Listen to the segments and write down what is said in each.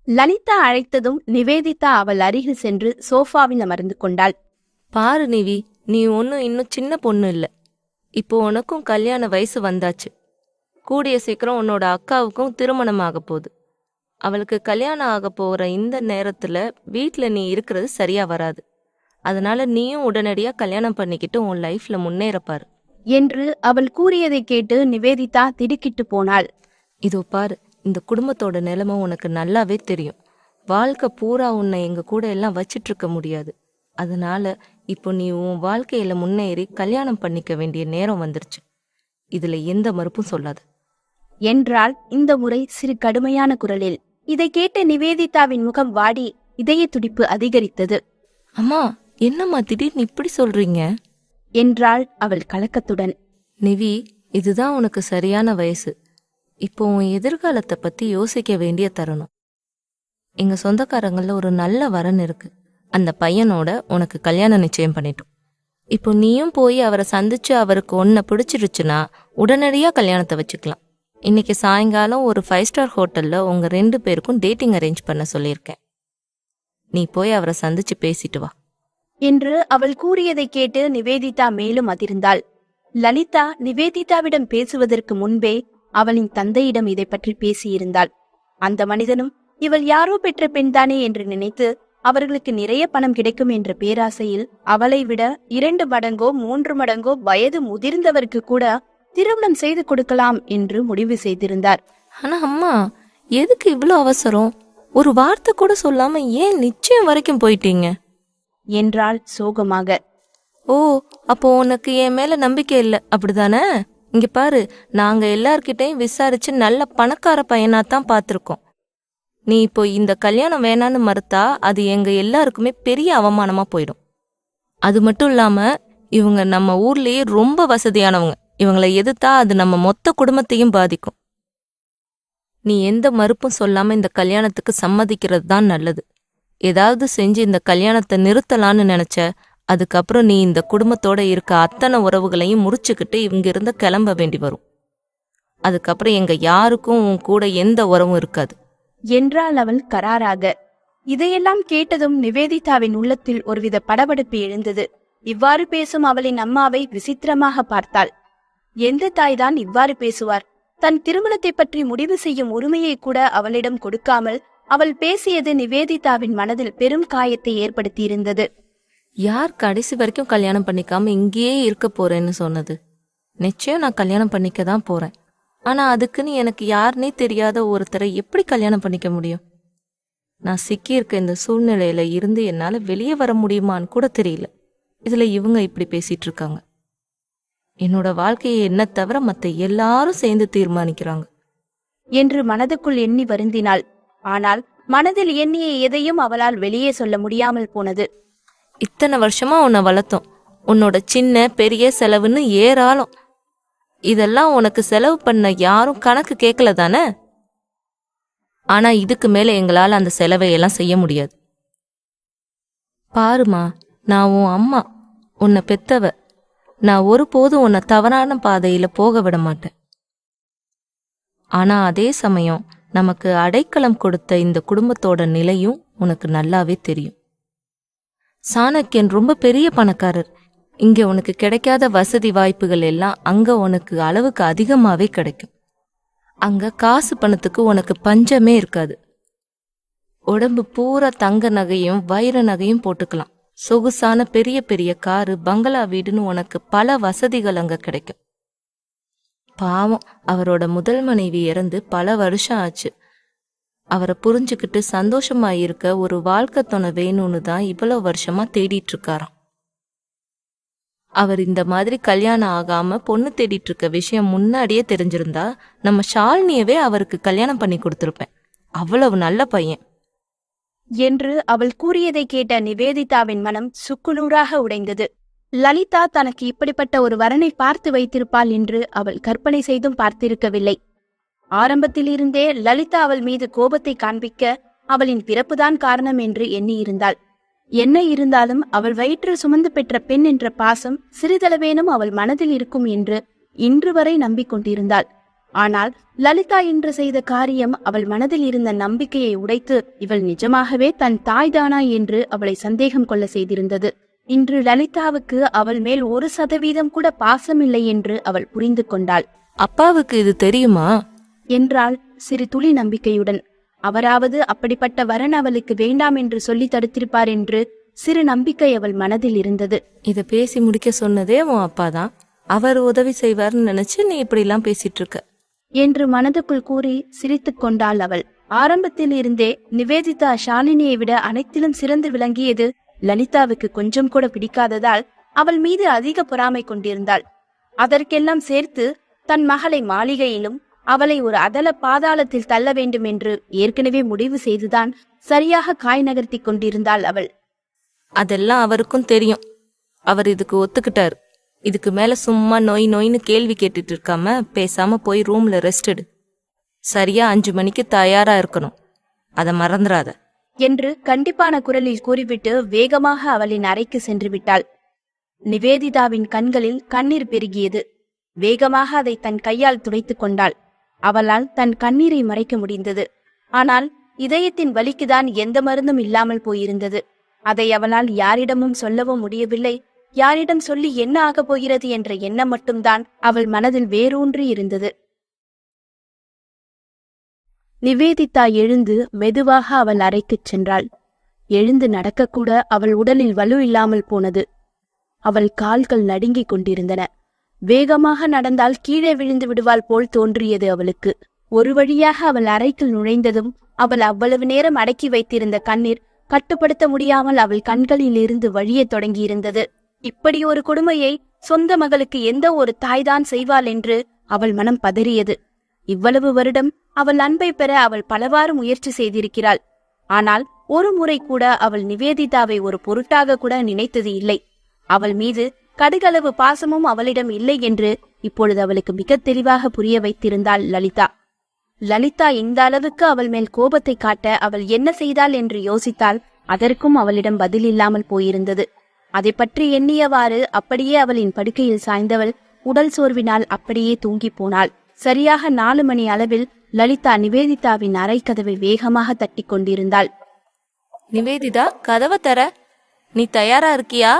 லலிதா அழைத்ததும் நிவேதிதா அவள் அருகில் சென்று சோஃபாவில் அமர்ந்து கொண்டாள். பாரு நிவி, நீ ஒன்னும் இன்னும் சின்ன பொண்ணு இல்ல. இப்போ உனக்கும் கல்யாண வயசு வந்தாச்சு. கூடிய சீக்கிரம் உன்னோட அக்காவுக்கும் திருமணம் ஆக போகுது. அவளுக்கு கல்யாணம் ஆக போற இந்த நேரத்துல வீட்ல நீ இருக்கிறது சரியா வராது. அதனால நீயும் உடனடியா கல்யாணம் பண்ணிக்கிட்டு உன் லைஃப்ல முன்னேறப்பாரு என்று அவள் கூறியதை கேட்டு நிவேதிதா திடுக்கிட்டு போனாள். இதோ பாரு, இந்த குடும்பத்தோட நிலைமை உனக்கு நல்லாவே தெரியும். வாழ்க்கை பூரா உன்னை எங்க கூட எல்லாம் வச்சிட்டு இருக்க முடியாது. அதனால இப்போ நீ உன் வாழ்க்கையில முன்னேறி கல்யாணம் பண்ணிக்க வேண்டிய நேரம் வந்துருச்சு. இதுல எந்த மறுப்பும் சொல்லாது என்றாள் இந்த முறை சிறு கடுமையான குரலில். இதை கேட்ட நிவேதிதாவின் முகம் வாடி இதய துடிப்பு அதிகரித்தது. அம்மா, என்னம்மா திடீர்னு இப்படி சொல்றீங்க என்றாள் அவள் கலக்கத்துடன். நிவி, இதுதான் உனக்கு சரியான வயசு. இப்போ உன் எதிர்காலத்தை பத்தி யோசிக்க வேண்டிய தருணம். எங்க சொந்தக்காரங்கள ஒரு நல்ல வரன் இருக்கு. அந்த பையனோட உனக்கு கல்யாணம் நிச்சயம் பண்ணிட்டோம். இப்போ நீயும் போய் அவரை சந்திச்சு அவருக்கு ஒன்ன பிடிச்சிருச்சுன்னா உடனடியா கல்யாணத்தை வச்சுக்கலாம். இன்னைக்கு சாயங்காலம் ஒரு 5 ஸ்டார் ஹோட்டல்ல உங்க 2 பேருக்கும் டேட்டிங் அரேஞ்ச் பண்ண சொல்லியிருக்கேன். நீ போய் அவரை சந்திச்சு பேசிட்டு வா என்று அவள் கூறியதை கேட்டு நிவேதிதா மேலும் அதிர்ந்தாள். லலிதா நிவேதிதாவிடம் பேசுவதற்கு முன்பே அவளின் தந்தையிடம் இதை பற்றி பேசியிருந்தாள். அந்த மனிதனும் இவள் யாரோ பெற்ற பெண்தானே என்று நினைத்து அவர்களுக்கு நிறைய பணம் கிடைக்கும் என்ற பேராசையில் அவளை விட 2 மடங்கோ 3 மடங்கோ வயது முதிர்ந்தவருக்கு கூட திருமணம் செய்து கொடுக்கலாம் என்று முடிவு செய்திருந்தார். ஆனா அம்மா, எதுக்கு இவ்வளோ அவசரம்? ஒரு வார்த்தை கூட சொல்லாம ஏன் நிச்சயம் வரைக்கும் போயிட்டீங்க என்றாள் சோகமாக. ஓ, அப்போ உனக்கு என் மேல நம்பிக்கை இல்லை அப்படிதானே? இங்க பாரு, நாங்க எல்லார்கிட்டையும் விசாரிச்சு நல்ல பணக்கார பையனாத்தான் பார்த்திருக்கோம். நீ இப்போ இந்த கல்யாணம் வேணான்னு மறுத்தா அது எங்க எல்லாருக்குமே பெரிய அவமானமா போயிடும். அது மட்டும் இல்லாம இவங்க நம்ம ஊர்லயே ரொம்ப வசதியானவங்க. இவங்களை எதிர்த்தா அது நம்ம மொத்த குடும்பத்தையும் பாதிக்கும். நீ எந்த மறுப்பும் சொல்லாம இந்த கல்யாணத்துக்கு சம்மதிக்கிறது தான் நல்லது. ஏதாவது செஞ்சு இந்த கல்யாணத்தை நிறுத்தலான்னு நினைச்ச, அதுக்கப்புறம் நீ இந்த குடும்பத்தோட இருக்க அத்தனை உறவுகளையும் முறிச்சுக்கிட்டு இங்கிருந்து கிளம்ப வேண்டி வரும். அதுக்கப்புறம் எங்க யாருக்கும் உன் கூட எந்த உறவும் இருக்காது என்றாள் அவள் கராராக. இதையெல்லாம் கேட்டதும் நிவேதிதாவின் உள்ளத்தில் ஒருவித படபடப்பு எழுந்தது. இவ்வாறு பேசும் அவளின் அம்மாவை விசித்திரமாக பார்த்தாள். எந்த தாய்தான் இவ்வாறு பேசுவார்? தன் திருமணத்தை பற்றி முடிவு செய்யும் உரிமையை கூட அவளிடம் கொடுக்காமல் அவள் பேசியது நிவேதிதாவின் மனதில் பெரும் காயத்தை ஏற்படுத்தியிருந்தது. யார் கடைசி வரைக்கும் கல்யாணம் பண்ணிக்காம இங்கேயே இருக்க போறேன்னு சொன்னது? நிச்சயம் நான் கல்யாணம் பண்ணிக்க தான் போறேன். ஆனா அதுக்குன்னு எனக்கு யாருன்னே தெரியாத ஒருத்தரை எப்படி கல்யாணம் பண்ணிக்க முடியும்? நான் சிக்கியிருக்க இந்த சூழ்நிலையில இருந்து என்னால வெளியே வர முடியுமான்னு கூட தெரியல. இதுல இவங்க இப்படி பேசிட்டு இருக்காங்க. என்னோட வாழ்க்கையை என்ன தவிர மத்த எல்லாரும் சேர்ந்து தீர்மானிக்கிறாங்க என்று மனதுக்குள் எண்ணி வருந்தினாள். ஆனால் மனதில் எண்ணிய எதையும் அவளால் வெளியே சொல்ல முடியாமல் போனது. இத்தனை வருஷமா உன்னை வளர்த்தோம். உன்னோட சின்ன பெரிய செலவுன்னு ஏராளம். இதெல்லாம் உனக்கு செலவு பண்ண யாரும் கணக்கு கேட்கல தானே? ஆனா இதுக்கு மேல எங்களால அந்த செலவை எல்லாம் செய்ய முடியாது. பாருமா, நான் உன் அம்மா, உன்னை பெத்தவ. நான் ஒருபோதும் உன்னை தவறான பாதையில போக விட மாட்டேன். ஆனா அதே சமயம் நமக்கு அடைக்கலம் கொடுத்த இந்த குடும்பத்தோட நிலையும் உனக்கு நல்லாவே தெரியும். சாணக்கியன் ரொம்ப பெரிய பணக்காரர். இங்க உனக்கு கிடைக்காத வசதி வாய்ப்புகள் எல்லாம் அங்க உனக்கு அளவுக்கு அதிகமாவே கிடைக்கும். அங்க காசு பணத்துக்கு உனக்கு பஞ்சமே இருக்காது. உடம்பு பூரா தங்க நகையும் வைர நகையும் போட்டுக்கலாம். சொகுசான பெரிய பெரிய காரு, பங்களா வீடுன்னு உனக்கு பல வசதிகள் அங்க கிடைக்கும். பாவம், அவரோட முதல் மனைவி இறந்து பல வருஷம் ஆச்சு. அவரை புரிஞ்சுக்கிட்டு சந்தோஷமா இருக்க ஒரு வாழ்க்கை துணை வேணும்னு தான் இவ்வளவு வருஷமா தேடிட்டு இருக்காராம். அவர் இந்த மாதிரி கல்யாணம் ஆகாம பொண்ணு தேடிட்டு இருக்க விஷயம் முன்னாடியே தெரிஞ்சிருந்தா நம்ம ஷாலினியவே அவருக்கு கல்யாணம் பண்ணி கொடுத்திருப்பேன். அவ்வளவு நல்ல பையன் என்று அவள் கூறியதை கேட்ட நிவேதிதாவின் மனம் சுக்குநூறாக உடைந்தது. லலிதா தனக்கு இப்படிப்பட்ட ஒரு வரனை பார்த்து வைத்திருப்பாள் என்று அவள் கற்பனை செய்தும் பார்த்திருக்கவில்லை. ஆரம்பத்திலிருந்தே லலிதா அவள் மீது கோபத்தை காண்பிக்க அவளின் பிறப்புதான் காரணம் என்று எண்ணியிருந்தாள். என்ன இருந்தாலும் அவள் வயிற்றில் சுமந்து பெற்ற பெண் என்ற பாசம் சிறிதளவேனும் அவள் மனதில் இருக்கும் என்று இன்று வரை நம்பிக்கொண்டிருந்தாள். ஆனால் லலிதா இன்று செய்த காரியம் அவள் மனதில் இருந்த நம்பிக்கையை உடைத்து இவள் நிஜமாகவே தன் தாய்தானா என்று அவளை சந்தேகம் கொள்ள செய்திருந்தது. இன்று லலிதாவுக்கு அவள் மேல் 1% கூட பாசமில்லை என்று அவள் புரிந்து கொண்டாள். அப்பாவுக்கு இது தெரியுமா என்றாள் சிறு துளி நம்பிக்கையுடன். அவராவது அப்படிப்பட்ட வரன் அவளுக்கு வேண்டாம் என்று சொல்லி தடுத்திருப்பார் என்று சிறு நம்பிக்கை அவள் மனதில் இருந்தது. இத பேசி முடிக்க சொன்னதே உன் அப்பாதான். அவர் உதவி செய்வார்னு நினைச்சு நீ இப்படி எல்லாம் பேசிட்டு இருக்க என்று மனதுக்குள் கூறி சிரித்து கொண்டாள் அவள். ஆரம்பத்தில் இருந்தே நிவேதிதா ஷாலினியை விட அனைத்திலும் சிறந்து விளங்கியது லலிதாவுக்கு கொஞ்சம் கூட பிடிக்காததால் அவள் மீது அதிக பொறாமை கொண்டிருந்தாள். அதற்கெல்லாம் சேர்த்து தன் மகளை மாளிகையிலும் அவளை ஒரு அதல பாதாளத்தில் தள்ள வேண்டும் என்று ஏற்கனவே முடிவு செய்துதான் சரியாக காய் நகர்த்தி கொண்டிருந்தாள் அவள். அதெல்லாம் அவருக்கும் தெரியும். அவர் இதுக்கு ஒத்துக்கிட்டாரு. இதுக்கு மேல சும்மா நோயின்னு கேள்வி கேட்டுட்டு இருக்காம பேசாம போய் ரூம்ல ரெஸ்ட் எடு. சரியா 5 மணிக்கு தயாரா இருக்கணும், அத மறந்துடாத என்று கண்டிப்பான குரலில் கூறிவிட்டு வேகமாக அவளின் அறைக்கு சென்று விட்டாள். நிவேதிதாவின் கண்களில் கண்ணீர் பெருகியது. வேகமாக அதை தன் கையால் துடைத்துக் கொண்டாள். அவளால் தன் கண்ணீரை மறைக்க முடிந்தது. ஆனால் இதயத்தின் வலிக்குதான் எந்த மருந்தும் இல்லாமல் போயிருந்தது. அதை அவளால் யாரிடமும் சொல்லவும் முடியவில்லை. யாரிடம் சொல்லி என்ன ஆகப் போகிறது என்ற எண்ணம் மட்டும்தான் அவள் மனதில் வேரூன்றி இருந்தது. நிவேதிதா எழுந்து மெதுவாக அவள் அறைக்குச் சென்றாள். எழுந்து நடக்கக்கூட அவள் உடலில் வலு இல்லாமல் போனது. அவள் கால்கள் நடுங்கிக் கொண்டிருந்தன. வேகமாக நடந்தால் கீழே விழுந்து விடுவாள் போல் தோன்றியது அவளுக்கு. ஒரு வழியாக அவள் அறைக்குள் நுழைந்ததும் அவள் அவ்வளவு நேரம் அடக்கி வைத்திருந்த கண்ணீர் கட்டுப்படுத்த முடியாமல் அவள் கண்களில் இருந்து வழியத் தொடங்கியிருந்தது. இப்படி ஒரு கொடுமையை சொந்த மகளுக்கு எந்த ஒரு தாய்தான் செய்வாள் என்று அவள் மனம் பதறியது. இவ்வளவு வருடம் அவள் அன்பை பெற அவள் பலவாறு முயற்சி செய்திருக்கிறாள். ஆனால் ஒரு முறை கூட அவள் நிவேதிதாவை ஒரு பொருட்டாக கூட நினைத்தது இல்லை. அவள் மீது கடுகளவு பாசமும் அவளிடம் இல்லை என்று இப்பொழுது அவளுக்கு மிக தெளிவாக புரிய வைத்திருந்தாள் லலிதா. லலிதா இந்த அளவுக்கு அவள் மேல் கோபத்தை காட்ட அவள் என்ன செய்தாள் என்று யோசித்தால் அதற்கும் அவளிடம் பதில் இல்லாமல் போயிருந்தது. அதை பற்றி எண்ணியவாறு அப்படியே அவளின் படுக்கையில் சாய்ந்தவள் உடல் சோர்வினால் அப்படியே தூங்கி போனாள். சரியாக 4 மணி அளவில் லலிதா நிவேதிதாவின் அறை கதவை வேகமாக தட்டி கொண்டிருந்தாள். நிவேதிதா, கதவை தர. நீ தயாரா இருக்கியா?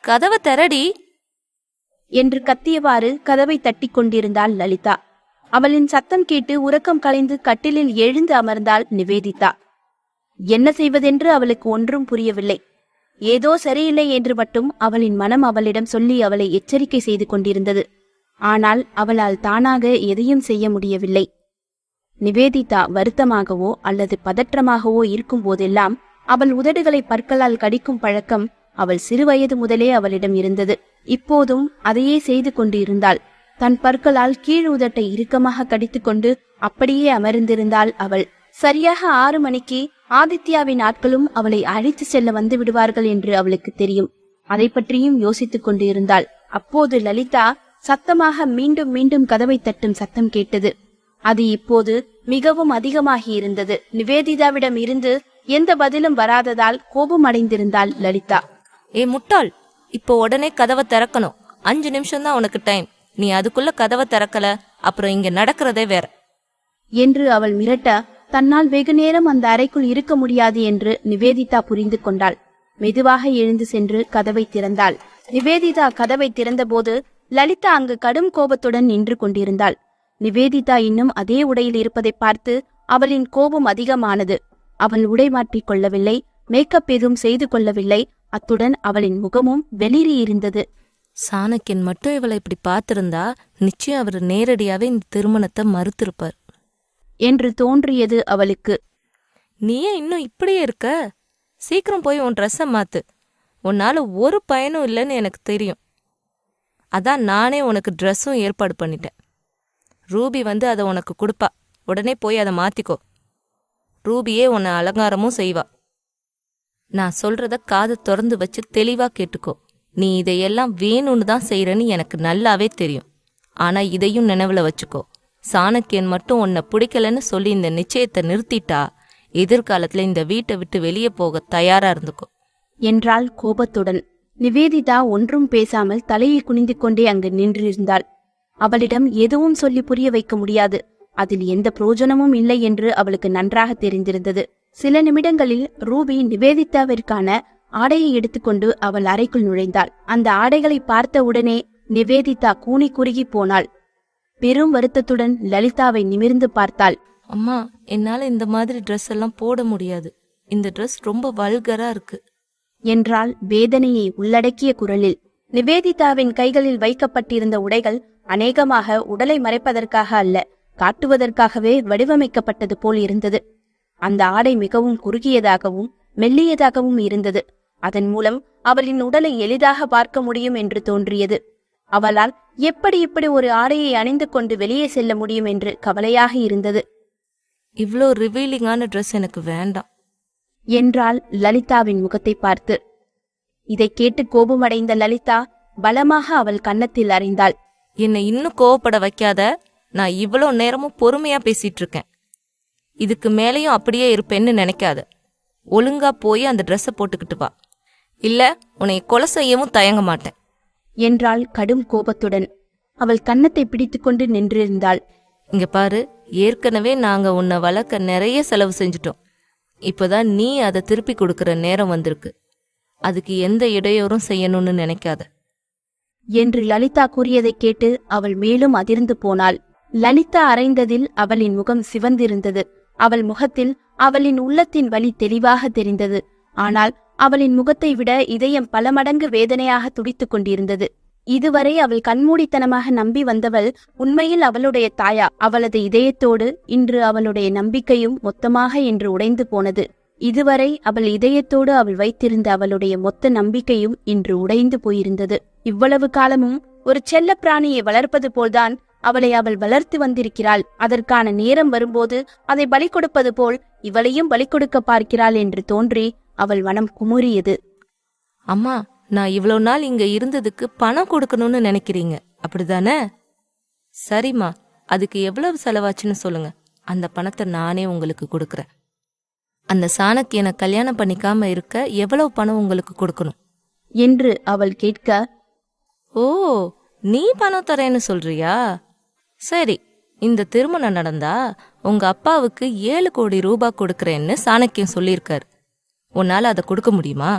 கதவை தரடி என்று கத்தியவாறு கதவை தட்டி கொண்டிருந்தாள் லலிதா. அவளின் சத்தம் கேட்டு உறக்கம் கலைந்து கட்டிலில் எழுந்து அமர்ந்தாள் நிவேதிதா. என்ன செய்வதென்று அவளுக்கு ஒன்றும் புரியவில்லை. ஏதோ சரியில்லை என்று மட்டும் அவளின் மனம் அவளிடம் சொல்லி அவளை எச்சரிக்கை செய்து கொண்டிருந்தது. ஆனால் அவளால் தானாக எதையும் செய்ய முடியவில்லை. நிவேதிதா வருத்தமாகவோ அல்லது பதற்றமாகவோ இருக்கும் போதெல்லாம் அவள் உதடுகளை பற்களால் கடிக்கும் பழக்கம் அவள் சிறுவயது முதலே அவளிடம் இருந்தது. இப்போதும் அதையே செய்து கொண்டிருந்தாள். தன் பற்களால் கீழ் உதட்டை இறுக்கமாக கடித்துக்கொண்டு அப்படியே அமர்ந்திருந்தாள் அவள். சரியாக 6 மணிக்கு ஆதித்யாவின் ஆட்களும் அவளை அழைத்து செல்ல வந்து விடுவார்கள் என்று அவளுக்கு தெரியும். அதை பற்றியும் யோசித்துக் கொண்டு இருந்தாள். அப்போது லலிதா சத்தமாக மீண்டும் மீண்டும் கதவை தட்டும் சத்தம் கேட்டது. அது இப்போது மிகவும் அதிகமாகி இருந்தது. நிவேதிதாவிடம் இருந்து எந்த பதிலும் வராததால் கோபம் அடைந்திருந்தாள் லலிதா. ஏ முட்டாள், இப்போ உடனே கதவை திறக்கணும். 5 நிமிஷம் தான் உனக்கு டைம். நீ அதுக்குள்ள கதவை திறக்கல, அப்புறம் இங்க நடக்கிறதே வேற என்று அவள் மிரட்ட தன்னால் வெகு நேரம் அந்த அறைக்குள் இருக்க முடியாது என்று நிவேதிதா புரிந்து கொண்டாள். மெதுவாக எழுந்து சென்று கதவை திறந்தாள். நிவேதிதா கதவை திறந்தபோது லலிதா அங்கு கடும் கோபத்துடன் நின்று கொண்டிருந்தாள். நிவேதிதா இன்னும் அதே உடையில் இருப்பதை பார்த்து அவளின் கோபம் அதிகமானது. அவள் உடை மாற்றிக் கொள்ளவில்லை, மேக்கப் எதுவும் செய்து கொள்ளவில்லை. அத்துடன் அவளின் முகமும் வெளிரி இருந்தது. சாணக்கியன் மட்டும் இவளை இப்படி பார்த்திருந்தா நிச்சயம் அவர் நேரடியாவே இந்த திருமணத்தை மறுத்திருப்பார் என்று தோன்றியது அவளுக்கு. நீயே இன்னும் இப்படியே இருக்க? சீக்கிரம் போய் உன் ட்ரெஸ்ஸை மாத்து. உன்னால ஒரு பயனும் இல்லைன்னு எனக்கு தெரியும். அதான் நானே உனக்கு ட்ரெஸ்ஸும் ஏற்பாடு பண்ணிட்டேன். ரூபி வந்து அதை உனக்கு கொடுப்பா. உடனே போய் அதை மாத்திக்கோ. ரூபியே உன்னை அலங்காரமும் செய்வா. நான் சொல்றத காது திறந்து வச்சு தெளிவா கேட்டுக்கோ. நீ இதையெல்லாம் வேணும்னு தான் செய்யறன்னு எனக்கு நல்லாவே தெரியும். ஆனா இதையும் நினைவுல வச்சுக்கோ. சாணக்கியன் மட்டும் உன்னை பிடிக்கலன்னு சொல்லி இந்த நிச்சயத்தை நிறுத்திட்டா எதிர்காலத்துல இந்த வீட்டை விட்டு வெளியே போக தயாரா இருந்துக்கோ என்றாள் கோபத்துடன். நிவேதிதா ஒன்றும் பேசாமல் தலையை குனிந்து கொண்டே அங்கு நின்றிருந்தாள். அவளிடம் எதுவும் சொல்லி புரிய வைக்க முடியாது. அதில் எந்த பிரயோஜனமும் இல்லை என்று அவளுக்கு நன்றாக தெரிந்திருந்தது. சில நிமிடங்களில் ரூபி நிவேதிதாவிற்கான ஆடையை எடுத்துக்கொண்டு அவள் அறைக்குள் நுழைந்தாள். அந்த ஆடைகளை பார்த்த உடனே நிவேதிதா கூனி குறுகி போனாள். பெரும் வருத்தத்துடன் லலிதாவை நிமிர்ந்து பார்த்தாள். அம்மா, என்னால இந்த மாதிரி ட்ரெஸ் எல்லாம் போட முடியாது. இந்த ட்ரெஸ் ரொம்ப வல்கரா இருக்கு என்றாள் வேதனையை உள்ளடக்கிய குரலில். நிவேதிதாவின் கைகளில் வைக்கப்பட்டிருந்த உடைகள் அநேகமாக உடலை மறைப்பதற்காக அல்ல, காட்டுவதற்காகவே வடிவமைக்கப்பட்டது போல் இருந்தது. அந்த ஆடை மிகவும் குறுகியதாகவும் மெல்லியதாகவும் இருந்தது. அதன் மூலம் அவளின் உடலை எளிதாக பார்க்க முடியும் என்று தோன்றியது. அவளால் எப்படி இப்படி ஒரு ஆடையை அணிந்து கொண்டு வெளியே செல்ல முடியும் என்று கவலையாக இருந்தது. இவ்ளோ ரிவீலிங்கான ட்ரெஸ் எனக்கு வேண்டாம் என்றாள் லலிதாவின் முகத்தை பார்த்து. இதை கேட்டு கோபமடைந்த லலிதா பலமாக அவள் கன்னத்தில் அறைந்தாள். என்னை இன்னும் கோவப்பட வைக்காத. நான் இவ்வளோ நேரமும் பொறுமையா பேசிட்டு இருக்கேன். இதுக்கு மேலேயும் அப்படியே இருப்பேன்னு நினைக்காத. ஒழுங்கா போய் அந்த ட்ரெஸ்ஸை போட்டுக்கிட்டு வா, இல்ல உன்னை கொலை செய்யவும் தயங்க மாட்டேன் என்றாள் கடும் கோபத்துடன். அவள் கன்னத்தை பிடித்துக்கொண்டு நின்றிருந்தாள். இங்க பாரு, ஏற்கனவே நாங்க உன்னை வளர்க்க நிறைய செலவு செஞ்சுட்டோம். இப்பதான் நீ அதை திருப்பி கொடுக்கற நேரம் வந்திருக்கு. அதுக்கு எந்த இடையூறும் செய்யணும்னு நினைக்காத என்று லலிதா கூறியதை கேட்டு அவள் மேலும் அதிர்ந்து போனாள். லலிதா அறைந்ததில் அவளின் முகம் சிவந்திருந்தது. அவள் முகத்தில் அவளின் உள்ளத்தின் வலி தெளிவாக தெரிந்தது. ஆனால் அவளின் முகத்தை விட இதயம் பல மடங்கு வேதனையாக துடித்துக் கொண்டிருந்தது. இதுவரை அவள் கண்மூடித்தனமாக நம்பி வந்தவள் உண்மையில் அவளுடைய தாயா? அவளது இதயத்தோடு இன்று அவளுடைய நம்பிக்கையும் மொத்தமாக இன்று உடைந்து போனது. இதுவரை அவள் இதயத்தோடு அவள் வைத்திருந்த அவளுடைய மொத்த நம்பிக்கையும் இன்று உடைந்து போயிருந்தது. இவ்வளவு காலமும் ஒரு செல்ல பிராணியை வளர்ப்பது போல்தான் அவளை அவள் வளர்த்து வந்திருக்கிறாள். அதற்கான நேரம் வரும்போது அதை பலி கொடுப்பது போல் இவளையும் பலி கொடுக்க பார்க்கிறாள் என்று தோன்றி அவள் மனம் குமுறியது. அம்மா, நான் இவ்வளோ நாள் இங்க இருந்ததுக்கு பணம் கொடுக்கணும்னு நினைக்கிறீங்க, அப்படிதானே? சரிம்மா, அதுக்கு எவ்வளவு செலவாச்சுன்னு சொல்லுங்க. அந்த பணத்தை நானே உங்களுக்கு கொடுக்கறேன். அந்த சாணக்கியனை கல்யாணம் பண்ணிக்காம இருக்க எவ்வளவு பணம் உங்களுக்கு கொடுக்கணும் என்று அவள் கேட்க, ஓ, நீ பணம் தரேன்னு சொல்றியா? சரி, இந்த திருமணம் நடந்தா உங்க அப்பாவுக்கு 7 கோடி ரூபாய் கொடுக்கறேன்னு சாணக்கியம் சொல்லியிருக்காரு. உன்னால அதை கொடுக்க முடியுமா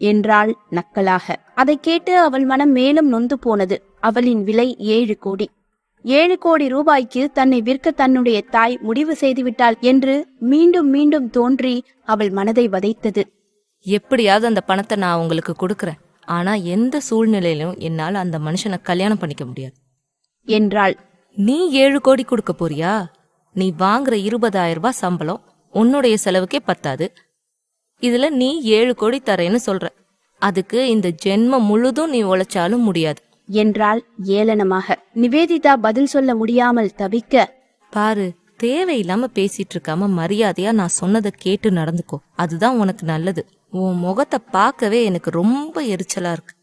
என்றாள் நக்கலாக. அதை கேட்டு அவள் மனம் மேலும் நொந்து போனது. அவளின் விலை 7 கோடி. 7 கோடி ரூபாய்க்கு தன்னை விற்க தன்னுடைய தாய் முடிவு செய்துவிட்டாள் என்று மீண்டும் மீண்டும் தோன்றி அவள் மனதை வதைத்தது. எப்படியாவது அந்த பணத்தை நான் உங்களுக்கு கொடுக்கறேன். ஆனா எந்த சூழ்நிலையிலும் என்னால அந்த மனுஷனை கல்யாணம் பண்ணிக்க முடியாது என்றாள். நீ 7 கோடி கொடுக்க போறியா? நீ வாங்குற 20,000 ரூபாய் சம்பளம் உன்னுடைய செலவுக்கே பத்தாது. இதுல நீ 7 கோடி தரேன்னு சொல்ற. அதுக்கு இந்த ஜென்மம் முழுதும் நீ உழைச்சாலும் முடியாது என்றாள் ஏளனமாக. நிவேதிதா பதில் சொல்ல முடியாமல் தவிக்க, பாரு, தேவையில்லாம பேசிட்டு இருக்காம மரியாதையா நான் சொன்னதை கேட்டு நடந்துக்கோ. அதுதான் உனக்கு நல்லது. உன் முகத்தை பார்க்கவே எனக்கு ரொம்ப எரிச்சலா இருக்கு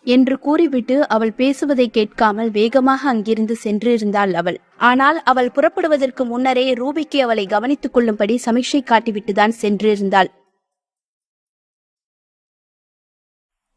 என்று கூறிவிட்டு அவள் பேசுவதை கேட்காமல் வேகமாக அங்கிருந்து சென்றிருந்தாள் அவள். ஆனால் அவள் புறப்படுவதற்கு முன்னரே ரூபிக்கு அவளை கவனித்துக் கொள்ளும்படி சமிக்ஷை காட்டிவிட்டுதான் சென்றிருந்தாள்.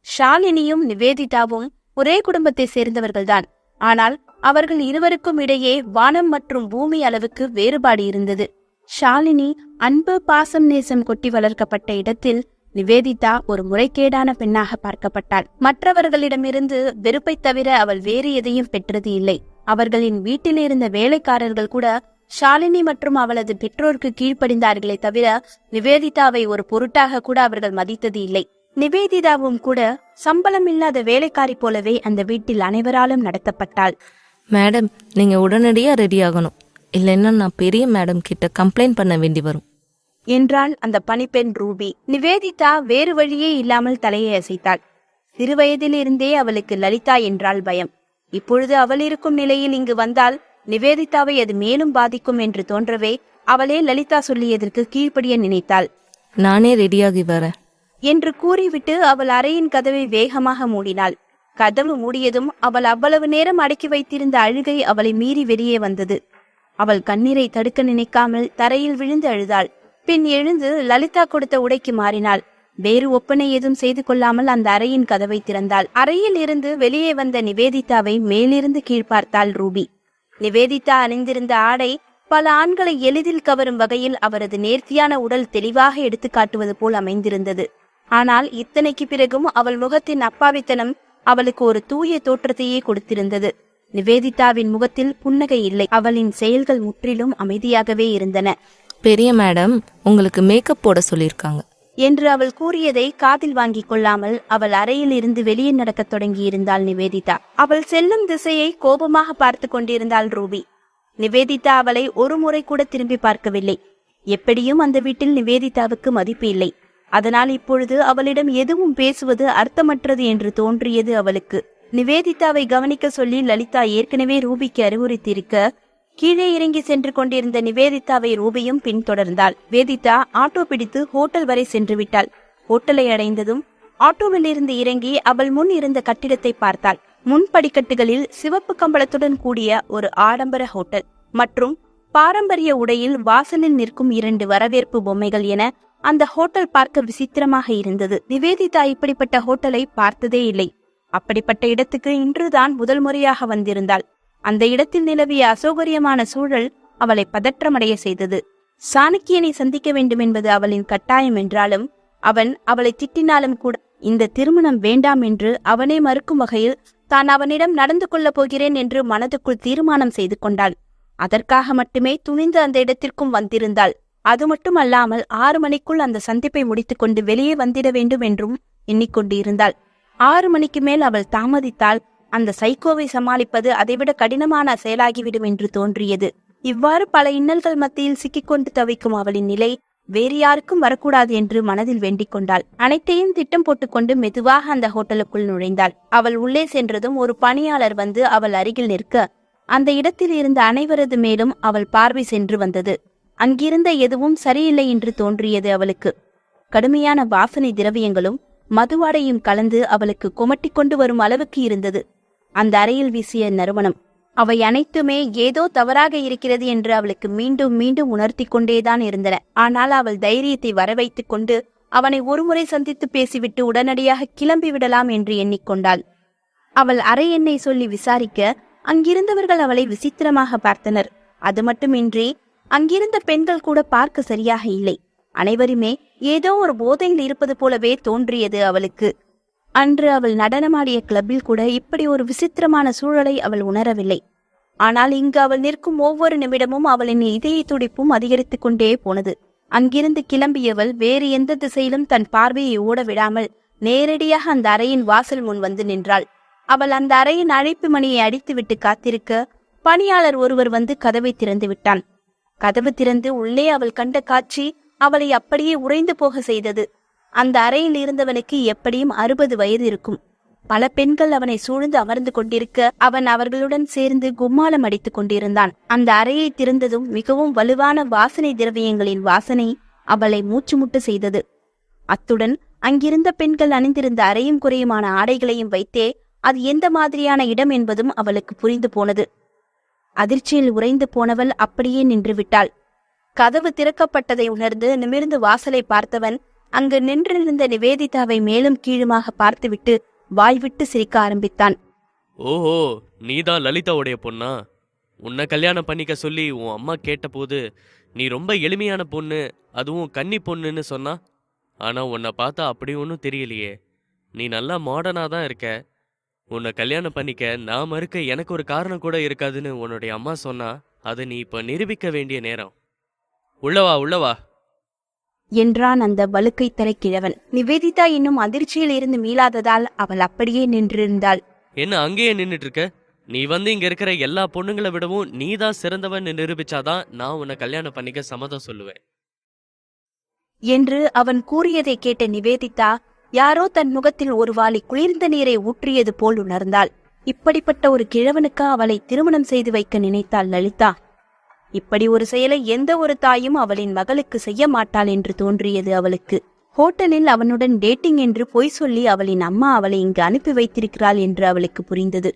ஷாலினியும் நிவேதிதாவும் ஒரே குடும்பத்தை சேர்ந்தவர்கள்தான். ஆனால் அவர்கள் இருவருக்கும் இடையே வானம் மற்றும் பூமி அளவுக்கு வேறுபாடு இருந்தது. ஷாலினி அன்பு, பாசம், நேசம் கொட்டி வளர்க்கப்பட்ட இடத்தில் நிவேதிதா ஒரு முறைகேடான பெண்ணாக பார்க்கப்பட்டாள். மற்றவர்களிடமிருந்து வெறுப்பை தவிர அவள் வேறு எதையும் பெற்றது இல்லை. அவர்களின் வீட்டில் இருந்த வேலைக்காரர்கள் கூட ஷாலினி மற்றும் அவளது பெற்றோருக்கு கீழ்ப்படிந்தார்களே தவிர நிவேதிதாவை ஒரு பொருட்டாக கூட அவர்கள் மதித்தது இல்லை. நிவேதிதாவும் கூட சம்பளம் இல்லாத வேலைக்காரி போலவே அந்த வீட்டில் அனைவராலும் நடத்தப்பட்டாள். மேடம், நீங்க உடனடியா ரெடி ஆகணும், இல்லைன்னா நான் பெரிய மேடம் கிட்ட கம்ப்ளைண்ட் பண்ண வேண்டி வரும் என்றாள் அந்த பணிப்பெண் ரூபி. நிவேதிதா வேறு வழியே இல்லாமல் தலையை அசைத்தாள். சிறுவயதிலிருந்தே அவளுக்கு லலிதா என்றால் பயம். இப்பொழுது அவள் இருக்கும் நிலையில் இங்கு வந்தால் நிவேதிதாவை அது மேலும் பாதிக்கும் என்று தோன்றவே அவளே லலிதா சொல்லியதற்கு கீழ்ப்படிய நினைத்தாள். நானே ரெடியாகி வரேன் என்று கூறிவிட்டு அவள் அறையின் கதவை வேகமாக மூடினாள். கதவு மூடியதும் அவள் அவ்வளவு நேரம் அடக்கி வைத்திருந்த அழுகை அவளை மீறி வெளியே வந்தது. அவள் கண்ணீரை தடுக்க நினைக்காமல் தரையில் விழுந்து அழுதாள். பின் எழுந்து லலிதா கொடுத்த உடைக்கு மாறினாள். வேறு ஒப்பனை ஏதும் செய்து கொள்ளாமல் அந்த அறையின் கதவை திறந்தாள். அறையில் இருந்து வெளியே வந்த நிவேதிதாவை மேலிருந்து கீழ் பார்த்தாள் ரூபி. நிவேதிதா அணிந்திருந்த ஆடை பல ஆண்களை எளிதில் கவரும் வகையில் அவரது நேர்த்தியான உடல் தெளிவாக எடுத்து காட்டுவது போல் அமைந்திருந்தது. ஆனால் இத்தனைக்கு பிறகும் அவள் முகத்தின் அப்பாவித்தனம் அவளுக்கு ஒரு தூய தோற்றத்தையே கொடுத்திருந்தது. நிவேதிதாவின் முகத்தில் புன்னகை இல்லை. அவளின் செயல்கள் முற்றிலும் அமைதியாகவே இருந்தன. பெரிய மேடம் உங்களுக்கு மேக்கப் போட சொல்லியிருக்காங்க என்று அவள் கூறியதை காதில் வாங்கிக் கொள்ளாமல் அவள் அறையில் இருந்து வெளியே நடக்கத் தொடங்கியிருந்தாள் நிவேதிதா. அவள் செல்லும் திசையை கோபமாக பார்த்து கொண்டிருந்தாள் ரூபி. நிவேதிதா அவளை ஒரு முறை கூட திரும்பி பார்க்கவில்லை. எப்படியும் அந்த வீட்டில் நிவேதிதாவுக்கு மதிப்பு இல்லை. அதனால் இப்பொழுது அவளிடம் எதுவும் பேசுவது அர்த்தமற்றது என்று தோன்றியது அவளுக்கு. நிவேதிதாவை கவனிக்க சொல்லி லலிதா ஏற்கனவே ரூபிக்கு அறிவுறுத்தியிருக்க கீழே இறங்கி சென்று கொண்டிருந்த நிவேதிதாவை ரூபியும் பின்தொடர்ந்தாள். வேதிதா ஆட்டோ பிடித்து ஹோட்டல் வரை சென்று விட்டாள். ஹோட்டலை அடைந்ததும் ஆட்டோவில் இருந்து இறங்கி அவள் முன் இருந்த கட்டிடத்தை பார்த்தாள். முன் படிக்கட்டுகளில் சிவப்பு கம்பளத்துடன் கூடிய ஒரு ஆடம்பர ஹோட்டல் மற்றும் பாரம்பரிய உடையில் வாசலில் நிற்கும் 2 வரவேற்பு பொம்மைகள் என அந்த ஹோட்டல் பார்க்க விசித்திரமாக இருந்தது. நிவேதிதா இப்படிப்பட்ட ஹோட்டலை பார்த்ததே இல்லை. அப்படிப்பட்ட இடத்துக்கு இன்றுதான் முதல் முறையாக வந்திருந்தாள். அந்த இடத்தில் நிலவிய அசௌகரியமான சூழல் அவளை பதற்றமடைய செய்தது. சாணக்கியனை சந்திக்க வேண்டும் என்பது அவளின் கட்டாயம் என்றாலும் அவன் அவளை திட்டினாலும் கூட இந்த திருமணம் வேண்டாம் என்று அவனே மறுக்கும் வகையில் தான் அவனிடம் நடந்து கொள்ளப் போகிறேன் என்று மனதுக்குள் தீர்மானம் செய்து கொண்டாள். அதற்காக மட்டுமே துணிந்து அந்த இடத்திற்கும் வந்திருந்தாள். அது மட்டுமல்லாமல் 6 மணிக்குள் அந்த சந்திப்பை முடித்துக்கொண்டு வெளியே வந்திட வேண்டும் என்றும் எண்ணிக்கொண்டு இருந்தாள். 6 மணிக்கு மேல் அவள் தாமதித்தால் அந்த சைக்கோவை சமாளிப்பது அதைவிட கடினமான செயலாகிவிடும் என்று தோன்றியது. இவ்வாறு பல இன்னல்கள் மத்தியில் சிக்கிக்கொண்டு தவிக்கும் அவளின் நிலை வேறு யாருக்கும் வரக்கூடாது என்று மனதில் வேண்டிக் கொண்டாள். அனைத்தையும் திட்டம் போட்டுக்கொண்டு மெதுவாக அந்த ஹோட்டலுக்குள் நுழைந்தாள். அவள் உள்ளே சென்றதும் ஒரு பணியாளர் வந்து அவள் அருகில் நிற்க அந்த இடத்தில் இருந்த அனைவரது மேலும் அவள் பார்வை சென்று வந்தது. அங்கிருந்த எதுவும் சரியில்லை என்று தோன்றியது அவளுக்கு. கடுமையான வாசனை திரவியங்களும் மதுவாடையும் கலந்து அவளுக்கு குமட்டி கொண்டு வரும் அளவுக்கு இருந்தது அந்த அறையில் வீசிய நறுமணம். அவை அனைத்துமே ஏதோ தவறாக இருக்கிறது என்று அவளுக்கு மீண்டும் மீண்டும் உணர்த்தி கொண்டேதான் இருந்தன. ஆனால் அவள் தைரியத்தை வரவைத்துக் கொண்டு அவனை ஒருமுறை சந்தித்து பேசிவிட்டு உடனடியாக கிளம்பி விடலாம் என்று எண்ணிக்கொண்டாள். அவள் அறை எண்ணை சொல்லி விசாரிக்க அங்கிருந்தவர்கள் அவளை விசித்திரமாக பார்த்தனர். அது மட்டுமின்றி அங்கிருந்த பெண்கள் கூட பார்க்க சரியாக இல்லை. அனைவருமே ஏதோ ஒரு போதையில் இருப்பது போலவே தோன்றியது அவளுக்கு. அன்று அவள் நடனமாடிய கிளப்பில் கூட இப்படி ஒரு விசித்திரமான சூழலை அவள் உணரவில்லை. ஆனால் இங்கு அவள் நிற்கும் ஒவ்வொரு நிமிடமும் அவளின் இதய துடிப்பும் அதிகரித்துக் கொண்டே போனது. அங்கிருந்து கிளம்பியவள் வேறு எந்த திசையிலும் தன் பார்வையை ஓட விடாமல் நேரடியாக அந்த அறையின் வாசல் முன் வந்து நின்றாள். அவள் அந்த அறையின் அழைப்பு மணியை அடித்துவிட்டு காத்திருக்க பணியாளர் ஒருவர் வந்து கதவை திறந்து விட்டான். கதவு திறந்து உள்ளே அவள் கண்ட காட்சி அவளை அப்படியே உறைந்து போக செய்தது. அந்த அறையில் இருந்தவனுக்கு எப்படியும் 60 வயது இருக்கும். பல பெண்கள் அவனை சூழ்ந்து அமர்ந்து கொண்டிருக்க அவன் அவர்களுடன் சேர்ந்து கும்மாளம் அடித்துக் கொண்டிருந்தான். அந்த அறையை திறந்ததும் மிகவும் வலுவான வாசனை திரவியங்களின் வாசனை அவளை மூச்சுமுட்டு செய்தது. அத்துடன் அங்கிருந்த பெண்கள் அணிந்திருந்த அறையும் குறையுமான ஆடைகளையும் வைத்தே அது எந்த மாதிரியான இடம் என்பதும் அவளுக்கு புரிந்து போனது. அதிர்ச்சியில் உறைந்து போனவள் அப்படியே நின்று விட்டாள். கதவு திறக்கப்பட்டதை உணர்ந்து நிமிர்ந்து வாசலை பார்த்தவன் அங்கு நின்றிருந்த நிவேதிதாவை மேலும் கீழுமாக பார்த்துவிட்டு வாய்விட்டு சிரிக்க ஆரம்பித்தான். ஓஹோ, நீதான் லலிதாவுடைய பொண்ணா? உன்னை கல்யாணம் பண்ணிக்க சொல்லி உன் அம்மா கேட்டபோது நீ ரொம்ப எளிமையான பொண்ணு, அதுவும் கன்னி பொண்ணுன்னு சொன்னா. ஆனா உன்னை பார்த்தா அப்படி ஒன்றும் தெரியலையே. நீ நல்லா மாடர்னாக தான் இருக்க. உன்னை கல்யாணம் பண்ணிக்க நான் மறுக்க எனக்கு ஒரு காரணம் கூட இருக்காதுன்னு உன்னுடைய அம்மா சொன்னா. அதை நீ இப்போ நிரூபிக்க வேண்டிய நேரம். உள்ளவா உள்ளவா என்றான் அந்த வழுக்கை தலை கிழவன். நிவேதிதா இன்னும் அதிர்ச்சியில் இருந்து மீளாததால் அவள் அப்படியே நின்றிருந்தாள். என்ன அங்கேயே நின்றுட்டு இருக்க? நீ வந்து இங்க இருக்கிற எல்லா பொண்ணுங்களை விடவும் நீ தான் சிறந்தவன் நிரூபிச்சாதான் நான் உன்னை கல்யாணம் பண்ணிக்க சம்மதம் சொல்லுவேன் என்று அவன் கூறியதை கேட்ட நிவேதிதா யாரோ தன் முகத்தில் ஒரு வாளி குளிர்ந்த நீரை ஊற்றியது போல் உணர்ந்தாள். இப்படிப்பட்ட ஒரு கிழவனுக்கு அவளை திருமணம் செய்து வைக்க நினைத்தாள் லலிதா. இப்படி ஒரு செயலை எந்த ஒரு தாயும் அவளின் மகளுக்கு செய்ய மாட்டாள் என்று தோன்றியது அவளுக்கு. ஹோட்டலில் அவனுடன் டேட்டிங் என்று பொய் சொல்லி அவளின் அம்மா அவளை இங்கு அனுப்பி வைத்திருக்கிறாள் என்று அவளுக்கு புரிந்தது.